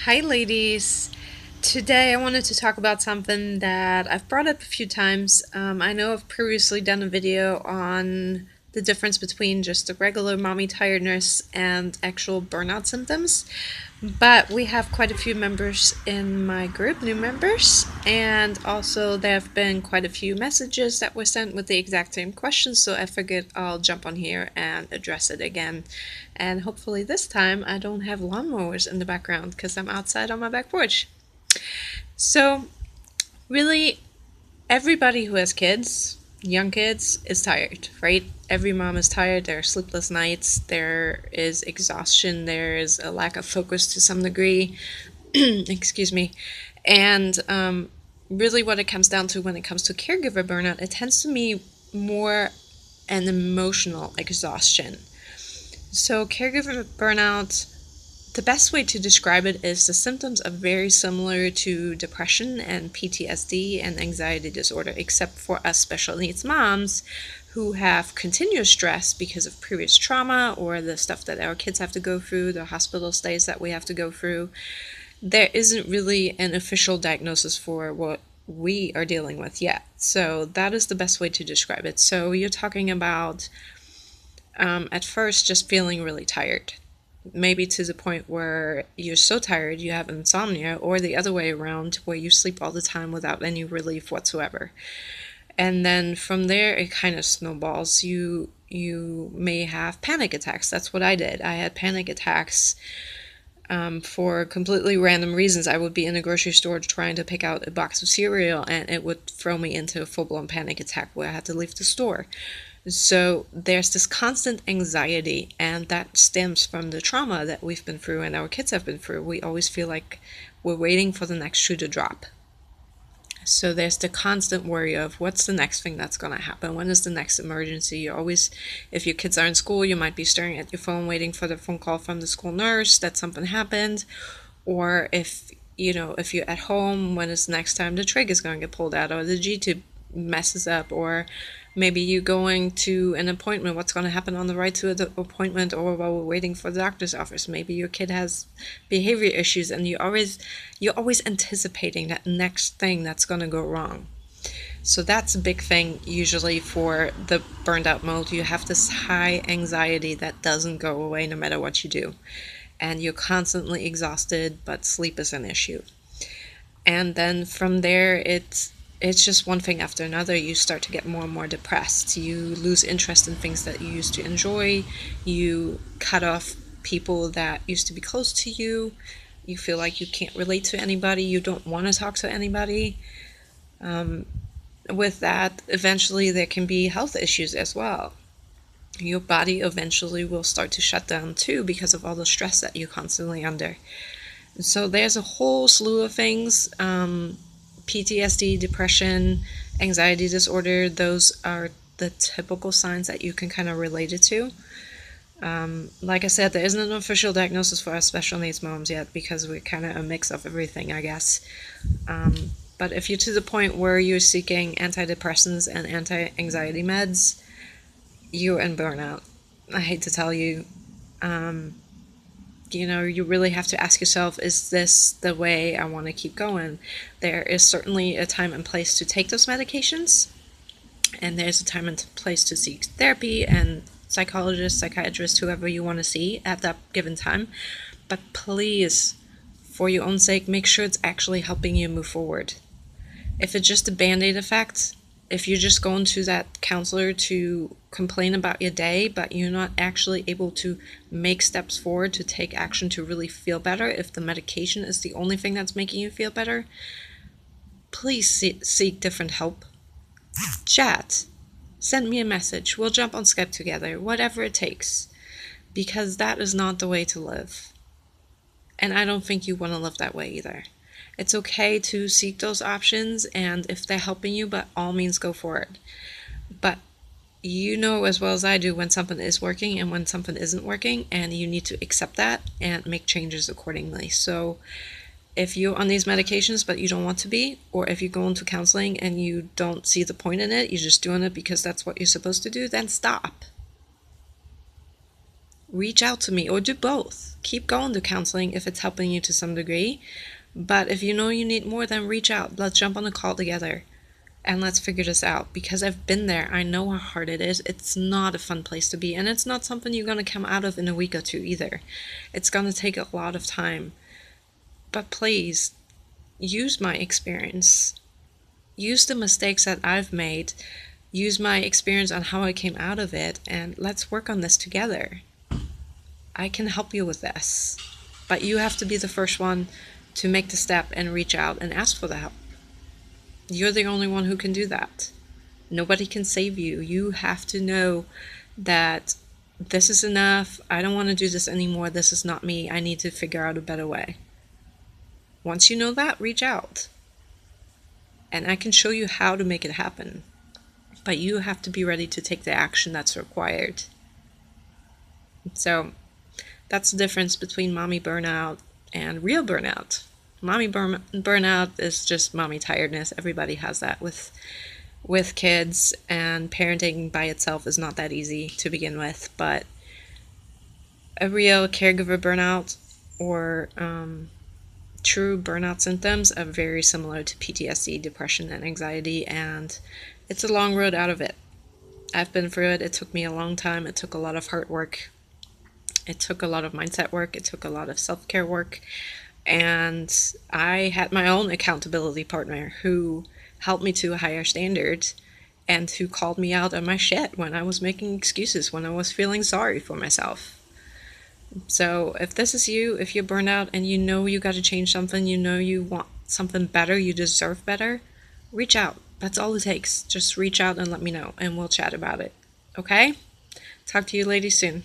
Hi, ladies. Today I wanted to talk about something that I've brought up a few times. I know I've previously done a video on the difference between just the regular mommy tiredness and actual burnout symptoms, but we have quite a few members in my group, new members, and also there have been quite a few messages that were sent with the exact same questions, so I figured I'll jump on here and address it again. And hopefully this time I don't have lawnmowers in the background because I'm outside on my back porch. So, really, everybody who has kids, young kids, is tired, right? Every mom is tired. There are sleepless nights, there is exhaustion, there is a lack of focus to some degree. Excuse me. And really, what it comes down to when it comes to caregiver burnout, it tends to be more an emotional exhaustion. So, caregiver burnout, the best way to describe it is the symptoms are very similar to depression and PTSD and anxiety disorder, except for us special needs moms who have continuous stress because of previous trauma or the stuff that our kids have to go through, the hospital stays that we have to go through. There isn't really an official diagnosis for what we are dealing with yet. So that is the best way to describe it. So you're talking about at first just feeling really tired, maybe to the point where you're so tired you have insomnia, or the other way around where you sleep all the time without any relief whatsoever. And then from there it kind of snowballs. You may have panic attacks. That's what I did. I had panic attacks for completely random reasons. I would be in a grocery store trying to pick out a box of cereal and it would throw me into a full-blown panic attack where I had to leave the store. So there's this constant anxiety, and that stems from the trauma that we've been through and our kids have been through. We always feel like we're waiting for the next shoe to drop. So there's the constant worry of what's the next thing that's going to happen? When is the next emergency? You're always, if your kids are in school, you might be staring at your phone waiting for the phone call from the school nurse that something happened. Or if you're at home, when is the next time the trig is going to get pulled out or the G-tube messes up, or maybe you going to an appointment, what's going to happen on the ride to the appointment, or while we're waiting for the doctor's office. Maybe your kid has behavior issues and you're always anticipating that next thing that's going to go wrong. So that's a big thing usually for the burned out mode. You have this high anxiety that doesn't go away no matter what you do, and you're constantly exhausted, but sleep is an issue. And then from there it's just one thing after another. You start to get more and more depressed. You lose interest in things that you used to enjoy. You cut off people that used to be close to you. You feel like you can't relate to anybody. You don't want to talk to anybody. With that, eventually there can be health issues as well. Your body eventually will start to shut down too because of all the stress that you're constantly under. So there's a whole slew of things. PTSD, depression, anxiety disorder, those are the typical signs that you can kind of relate it to. Like I said, there isn't an official diagnosis for us special needs moms yet because we're kind of a mix of everything, I guess. But if you're to the point where you're seeking antidepressants and anti-anxiety meds, you're in burnout. I hate to tell you. You really have to ask yourself, is this the way I want to keep going? There is certainly a time and place to take those medications, and there's a time and place to seek therapy and psychologists, psychiatrists, whoever you want to see at that given time. But please, for your own sake, make sure it's actually helping you move forward. If it's just a band-aid effect, if you're just going to that counselor to complain about your day, but you're not actually able to make steps forward to take action to really feel better, if the medication is the only thing that's making you feel better, please seek different help. Chat. Send me a message. We'll jump on Skype together, whatever it takes, because that is not the way to live. And I don't think you want to live that way either. It's okay to seek those options, and if they're helping you, by all means go for it. But you know as well as I do when something is working and when something isn't working, and you need to accept that and make changes accordingly. So if you're on these medications but you don't want to be, or if you go into counseling and you don't see the point in it, you're just doing it because that's what you're supposed to do, then stop. reach out to me, or do both. Keep going to counseling if it's helping you to some degree. But if you know you need more, then reach out. Let's jump on a call together and let's figure this out, because I've been there. I know how hard it is. It's not a fun place to be, and it's not something you're going to come out of in a week or two either. It's going to take a lot of time. But please, use my experience. Use the mistakes that I've made. Use my experience on how I came out of it, and let's work on this together. I can help you with this. But you have to be the first one to make the step and reach out and ask for the help. You're the only one who can do that. Nobody can save you. You have to know that this is enough. I don't want to do this anymore. This is not me. I need to figure out a better way. Once you know that, reach out. And I can show you how to make it happen. But you have to be ready to take the action that's required. So that's the difference between mommy burnout and real burnout. Mommy burnout is just mommy tiredness. Everybody has that with kids, and parenting by itself is not that easy to begin with. But a real caregiver burnout, or true burnout symptoms, are very similar to PTSD, depression, and anxiety, and it's a long road out of it. I've been through it. It took me a long time. It took a lot of hard work. It took a lot of mindset work. It took a lot of self-care work. And I had my own accountability partner who helped me to a higher standard, and who called me out on my shit when I was making excuses, when I was feeling sorry for myself. So if this is you, if you're burned out and you know you got to change something, you know you want something better, you deserve better, reach out. That's all it takes. Just reach out and let me know, and we'll chat about it. Okay? Talk to you ladies soon.